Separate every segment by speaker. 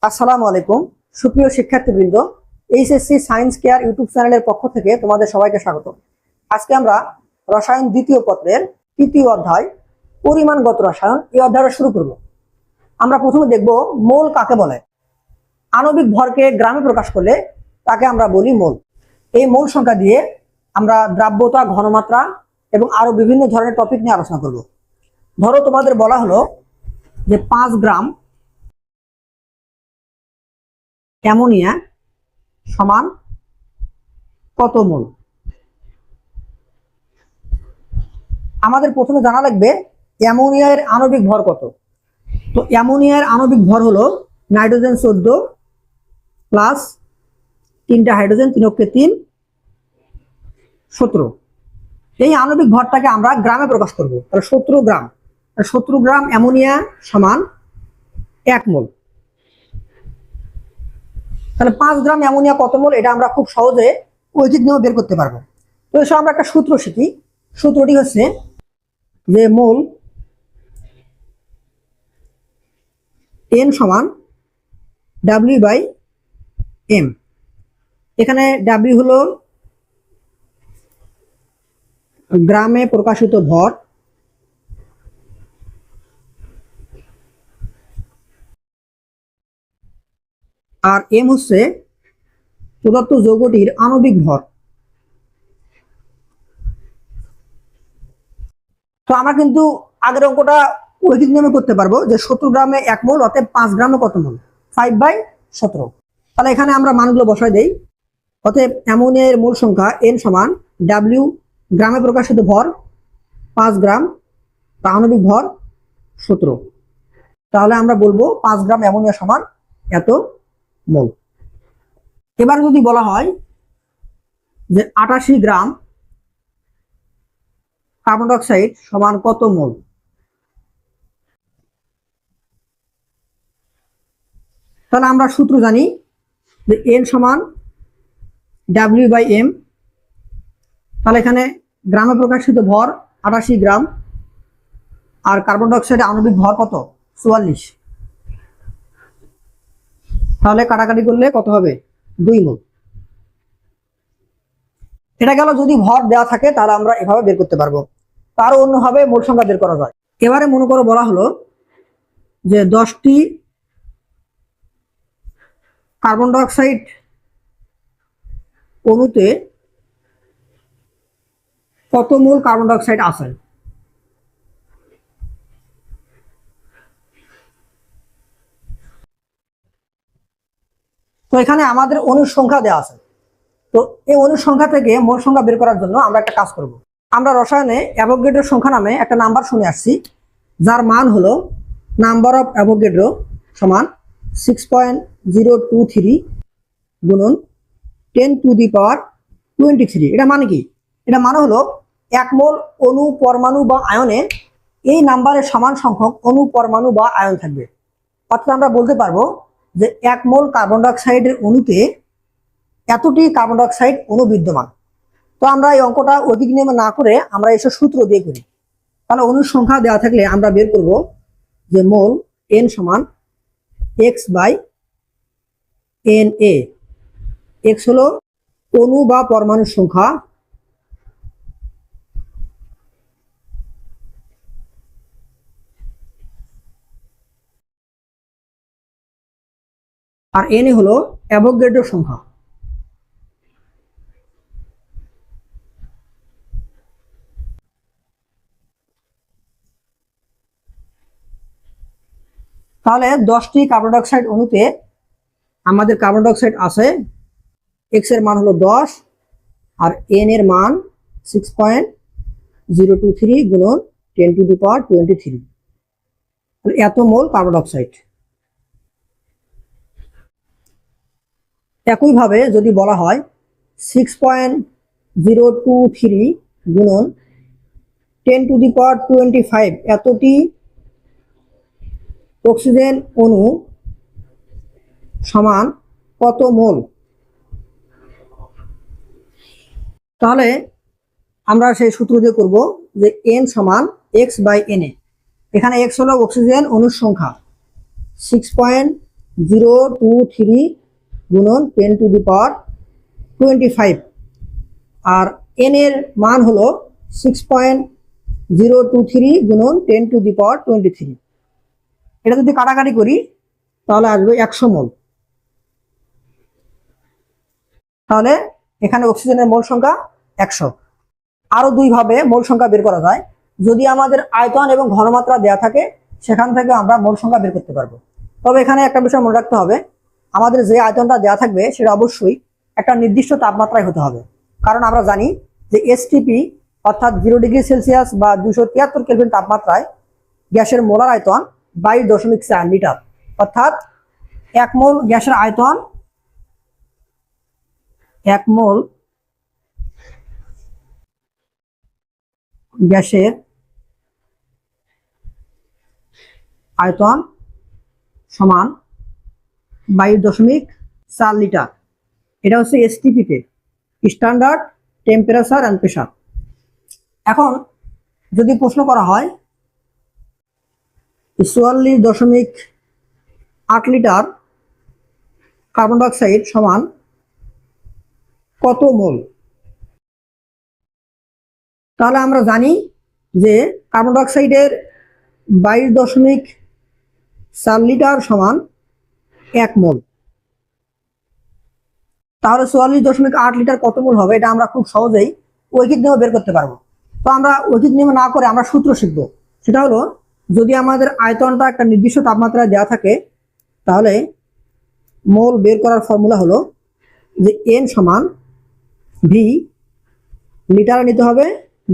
Speaker 1: আসসালামু আলাইকুম সুপ্রিয় শিক্ষার্থীবৃন্দ, এইচএসসি সায়েন্স কেয়ার ইউটিউব চ্যানেলের পক্ষ থেকে তোমাদের সবাইকে স্বাগত। আজকে আমরা রসায়ন দ্বিতীয় পত্রের তৃতীয় অধ্যায় পরিমাণগত রসায়ন এই অধ্যায়টা শুরু করব। আমরা প্রথমে দেখব মোল কাকে বলে। আণবিক ভরকে গ্রামে প্রকাশ করলে তাকে আমরা বলি মোল। এই মোল সংখ্যা দিয়ে আমরা দ্রাব্যতা, ঘনমাত্রা এবং আরো বিভিন্ন ধরনের টপিক নিয়ে আলোচনা করব। ধরো তোমাদের বলা হলো যে 5 গ্রাম অ্যামোনিয়া সমান কত মোল। আমাদের প্রথমে জানা লাগবে অ্যামোনিয়ার আণবিক ভর কত। তো অ্যামোনিয়ার আণবিক ভর হলো নাইট্রোজেন 14 প্লাস 3টা হাইড্রোজেন, 3 অক্ষে 3 17। এই আণবিক ভরটাকে আমরা গ্রামে প্রকাশ করব। তাহলে 17 গ্রাম, 17 গ্রাম অ্যামোনিয়া সমান 1 মোল। তাহলে 5 গ্রাম অ্যামোনিয়া কত মোল, এটা আমরা খুব সহজে ঐকিক নিয়মে বের করতে পারবো। তো এসব আমরা একটা সূত্র শিখি। সূত্রটি হচ্ছে যে মোল এন সমান ডাব্লিউ বাই এম। এখানে ডাব্লিউ হলো গ্রামে প্রকাশিত ভর, আর এম হচ্ছে প্রদত্ত যৌগটির আণবিক ভর। তো আমরা কিন্তু আগের অঙ্কটা ঐকিক নিয়মে করতে পারবো যে 17 গ্রামে 1 মোল, অতএব 5 গ্রামে কত মোল, 5/17। তাহলে এখানে আমরা মানগুলো বসাই দেই। অতএব অ্যামোনিয়ার মোল সংখ্যা এন সমান ডাব্লিউ গ্রামে প্রকাশিত ভর 5 গ্রাম, আণবিক ভর 17। তাহলে আমরা বলবো 5 গ্রাম অ্যামোনিয়া সমান এত মোল। এবার যদি বলা হয় যে 88 গ্রাম কার্বন ডাইঅক্সাইড সমান কত মোল, তাহলে আমরা সূত্র জানি যে এন সমান ডাব্লিউ বাই এম। তাহলে এখানে গ্রামে প্রকাশিত ভর 88 গ্রাম, আর কার্বন ডাইঅক্সাইডের আণবিক ভর কত, 44। তাহলে কাটাকাটি করলে কত হবে, 2 মোল। এটা গেল যদি ভর দেওয়া থাকে, তাহলে আমরা এভাবে বের করতে পারবো। তারও অন্যভাবে মোল সংখ্যা বের করা যায়। এবারে মনে করো বলা হলো যে 10টি কার্বন ডাইঅক্সাইড অণুতে কত মোল কার্বন ডাইঅক্সাইড আছে। তো এখানে আমাদের অণুর সংখ্যা দেওয়া আছে। তো এই অণুর সংখ্যা থেকে মোল সংখ্যা বের করার জন্য আমরা একটা কাজ করব। আমরা রসায়নে অ্যাভোগাড্রো সংখ্যা নামে একটা নাম্বার শুনে আসছি, যার মান হলো নাম্বার অফ অ্যাভোগাড্রো সমান 6.023 গুণন 10⁻23। এটা মানে কি? এটা মানে হলো 1 মোল অণু, পরমাণু বা আয়নে এই নাম্বারের সমান সংখ্যক অণু, পরমাণু বা আয়ন থাকবে। অর্থাৎ আমরা বলতে পারবো যে 1 মোল কার্বন ডাইঅক্সাইডের অণুতে এতটি কার্বন ডাইঅক্সাইড অণু বিদ্যমান। তো আমরা এই অঙ্কটা ঐকিক নিয়মে না করে আমরা এসব সূত্র দিয়ে করি। তাহলে অণুর সংখ্যা দেওয়া থাকলে আমরা বের করব যে মোল এন সমান X by N A. X হলো অণু বা পরমাণুর সংখ্যা, আর এন এ হলো অ্যাভোগাড্রো সংখ্যা। তাহলে 10টি কার্বন ডাইঅক্সাইড অণুতে আমাদের কার্বন ডাইঅক্সাইড আছে, এক্স এর মান হলো 10 আর এন এর মান 6.023 গুণন 10⁻23। এত মোল কার্বন ডাইঅক্সাইড। একইভাবে যদি বলা হয় 6.023 গুণন 10⁻25 এতটি অক্সিজেন অণু সমান কত মোল, তাহলে আমরা সেই সূত্র দিয়ে করব যে এন সমান এক্স বাই এন এ। এখানে এক্স হলো অক্সিজেন অণুর সংখ্যা, 6. 023 গুণন 10⁻25 আর n এর মান হলো 6.023 গুণন 10⁻23। এটা যদি কাটাকাটি করি তাহলে আসবে 100 মোল। তাহলে এখানে অক্সিজেনের মোল সংখ্যা 100। আরো দুইভাবে মোল সংখ্যা বের করা যায়। যদি আমাদের আয়তন এবং ঘনমাত্রা দেওয়া থাকে সেখান থেকে আমরা মোল সংখ্যা বের করতে পারবো। তবে এখানে একটা বিষয় মনে রাখতে হবে, আমাদের যে আয়তনটা দেওয়া থাকবে সেটা অবশ্যই একটা নির্দিষ্ট তাপমাত্রায় হতে হবে। কারণ আমরা জানি যে এসটিপি অর্থাৎ 0°C বা 273 কেলভিন তাপমাত্রায় গ্যাসের মোলার আয়তন 22.4 লিটার। অর্থাৎ 1 মোল গ্যাসের আয়তন 1 মোল গ্যাসের আয়তন সমান 22.4 লিটার। এটা হচ্ছে এসটিপিতে, স্ট্যান্ডার্ড টেম্পারেচার অ্যান্ড প্রেসার। এখন যদি প্রশ্ন করা হয় 44.8 লিটার কার্বন ডাইঅক্সাইড সমান কত মোল, তাহলে আমরা জানি যে কার্বন ডাইঅক্সাইডের 22.4 লিটার সমান 1 মোল। তাহলে 44.8 লিটার কত মোল হবে এটা আমরা খুব সহজেই ঐকিক নিয়মে বের করতে পারবো। তো আমরা ঐকিক নিয়ম না করে আমরা সূত্র শিখব। সেটা হলো, যদি আমাদের আয়তনটা একটা নির্দিষ্ট তাপমাত্রায় দেওয়া থাকে তাহলে মোল বের করার ফর্মুলা হলো যে n সমান v লিটারে নিতে হবে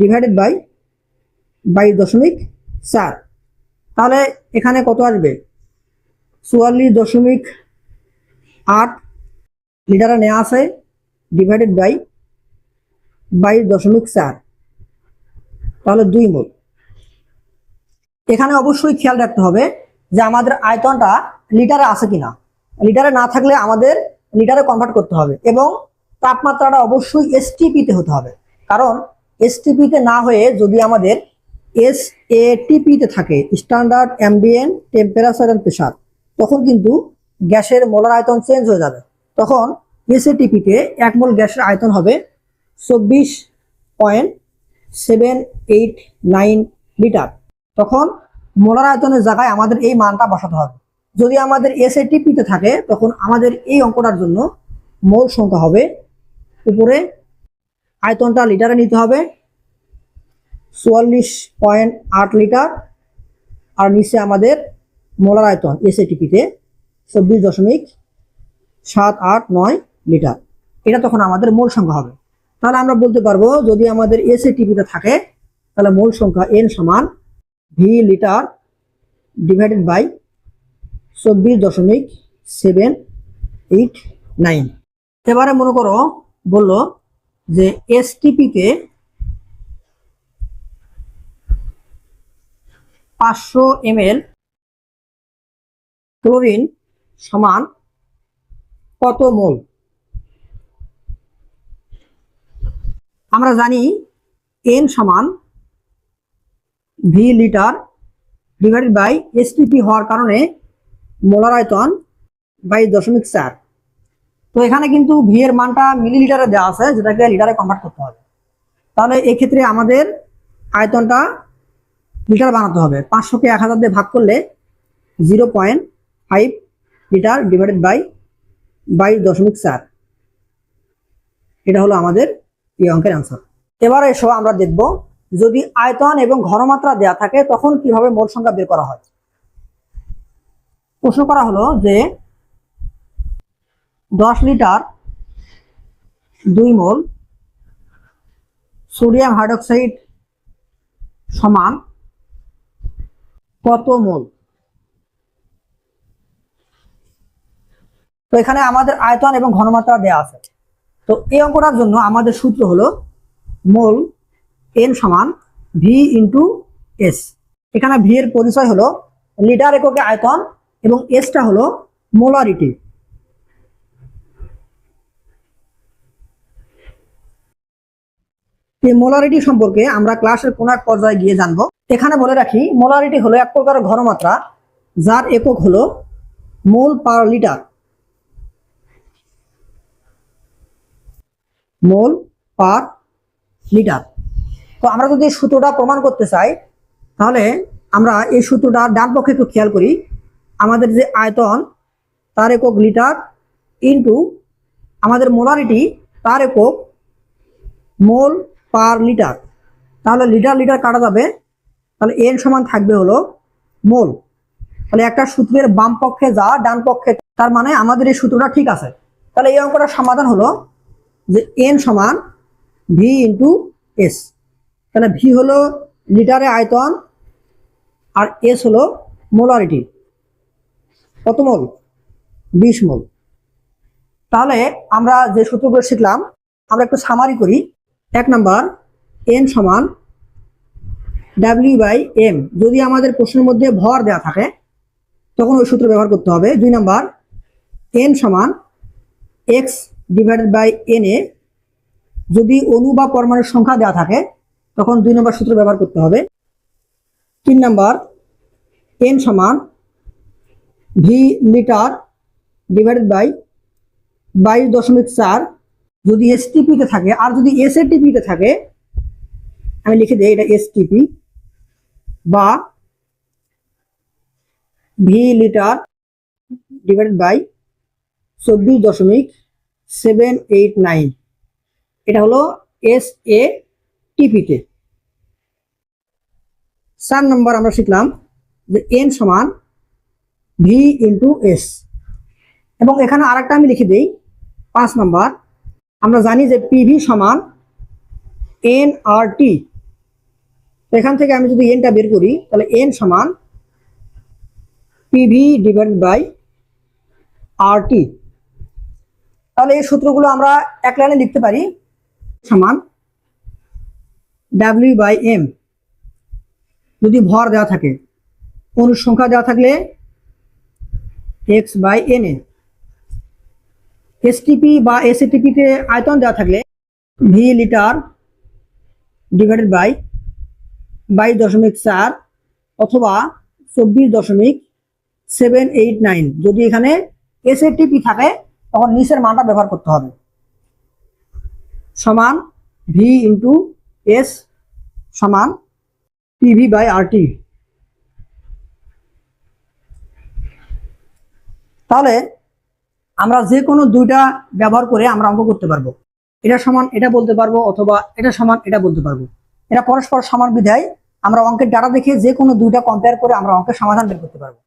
Speaker 1: ডিভাইডেড বাই 22.4। তাহলে এখানে কত আসবে, 44.8 লিটারে নেওয়া আছে ডিভাইডেড বাই 22.4, তাহলে 2 মোল। এখানে অবশ্যই খেয়াল রাখতে হবে যে আমাদের আয়তনটা লিটারে আছে কিনা। লিটারে না থাকলে আমাদের লিটারে কনভার্ট করতে হবে এবং তাপমাত্রাটা অবশ্যই এসটিপিতে হতে হবে। কারণ এসটিপিতে না হয়ে যদি আমাদের এসএটিপিতে থাকে, standard ambient temperature and pressure, তখন কিন্তু গ্যাসের মোলার আয়তন চেঞ্জ হয়ে যাবে। তখন এসএটিপিতে 1 মোল গ্যাসের আয়তন হবে 24.789 লিটার। তখন মোলার আয়তনের জায়গায় আমাদের এই মানটা বসাতে হবে। যদি আমাদের এসএটিপিতে থাকে তখন আমাদের এই অঙ্কটার জন্য মোল সংখ্যা হবে, উপরে আয়তনটা লিটারে নিতে হবে 44.8 লিটার আর নিচে আমাদের মোলার আয়তন এসএটিপিতে 24.789 লিটার। এটা তখন আমাদের মোল সংখ্যা হবে। তাহলে আমরা বলতে পারবো যদি আমাদের এসএটিপিতে থাকে তাহলে মোল সংখ্যা n সমান v লিটার ডিভাইডেড বাই 24.789। এবারে মনে করো বললো যে এসটিপিতে 500 ml ক্লোরিন সমান কত মোল। আমরা জানি n সমান v litre divided by STP হওয়ার কারণে মোলার আয়তন 22.4। তো এখানে কিন্তু v এর মানটা মিলিলিটারে দেওয়া আছে, যেটাকে লিটারে কনভার্ট করতে হবে। তাহলে এই ক্ষেত্রে আমাদের আয়তনটা লিটার বানাতে হবে। 500কে 1000 দিয়ে ভাগ করলে 0.5 লিটার ডিভাইডেড বাই 22.4। এটা হলো আমাদের এই অঙ্কের অ্যান্সার। এবার এসো আমরা দেখব যদি আয়তন এবং ঘনমাত্রা দেওয়া থাকে তখন কিভাবে মোল সংখ্যা বের করা হয়। প্রশ্ন করা হলো যে 10 লিটার 2 মোল সোডিয়াম হাইড্রোক্সাইড সমান কত মোল। তো এখানে আমাদের আয়তন এবং ঘনমাত্রা দেওয়া আছে। তো এই অঙ্কটার জন্য আমাদের সূত্র হলো মোল n সমান v ইন্টু s। এখানে v এর পরিচয় হলো লিটার এককে আয়তন এবং এসটা হলো মোলারিটি। এই মোলারিটি সম্পর্কে আমরা ক্লাসের কোন এক পর্যায়ে গিয়ে জানবো। এখানে বলে রাখি মোলারিটি হলো এক প্রকার ঘনমাত্রা যার একক হলো মোল পার লিটার, মোল পার লিটার। তো আমরা যদি সূত্রটা প্রমাণ করতে চাই তাহলে আমরা এই সূত্রটা ডান পক্ষে একটু খেয়াল করি। আমাদের যে আয়তন তার একক লিটার ইন্টু আমাদের মোলারিটি তার একক মোল পার লিটার। তাহলে লিটার লিটার কাটা যাবে, তাহলে এন সমান থাকবে হলো মোল। তাহলে একটা সূত্রের বাম পক্ষে যা ডান পক্ষে, তার মানে আমাদের এই সূত্রটা ঠিক আছে। তাহলে এই অঙ্কটার সমাধান হলো যে এন সমান ভি ইন্টু এস। তাহলে ভি হলো লিটারে আয়তন আর এস হলো মোলারিটি। কত মোল? 20 মোল। তাহলে আমরা যে সূত্রগুলো শিখলাম আমরা একটু সামারি করি। 1 নাম্বার, এন সমান ডাব্লিউ বাই এম। যদি আমাদের প্রশ্নের মধ্যে ভর দেওয়া থাকে তখন ওই সূত্র ব্যবহার করতে হবে। 2 নাম্বার, এন সমান X divided by N A. যদি অণু বা পরমাণুর সংখ্যা দেওয়া থাকে তখন 2 নম্বর সূত্র ব্যবহার করতে হবে। 3 নাম্বার, এন সমান ভি লিটার ডিভাইডেড বাই 22.4। যদি এসটিপিতে থাকে, আর যদি এসএটিপিতে থাকে আমি লিখে দিই এটা এসটিপি, বা ভি লিটার ডিভাইডেড বাই 24.789, এটা হলো এস এ টিপিতে। 4 নম্বর আমরা শিখলাম যে এন সমান ভি ইন্টু এস, এবং এখানে আরেকটা আমি লিখে দিই 5 নম্বর। আমরা জানি যে পিভি সমান এন আর টি। এখান থেকে আমি যদি এনটা বের করি তাহলে এন সমান পিভি ডিভাইডেড বাই আর টি। তাহলে এই সূত্রগুলো আমরা এক লাইনে লিখতে পারি, সমান ডাব্লিউ বাই এম। যদি ভর দেওয়া থাকে, অণুর সংখ্যা দেওয়া থাকলে X by N A. STP বা এসএটিপিতে আয়তন দেওয়া থাকলে ভি লিটার ডিভাইডেড বাই 22.4 অথবা 24.789। যদি এখানে এসএটিপি থাকে তখন নিচের মানটা ব্যবহার করতে হবে, সমান ভি ইন্টু এস সমান পিভি বাই আর টি। তাহলে আমরা যে কোনো দুইটা ব্যবহার করে আমরা অঙ্ক করতে পারবো। এটা সমান এটা বলতে পারবো, অথবা এটা সমান এটা বলতে পারবো। এটা পরস্পর সমান বিধায় আমরা অঙ্কের ডাটা দেখে যে কোনো দুইটা কম্পেয়ার করে আমরা অঙ্কের সমাধান বের করতে পারবো।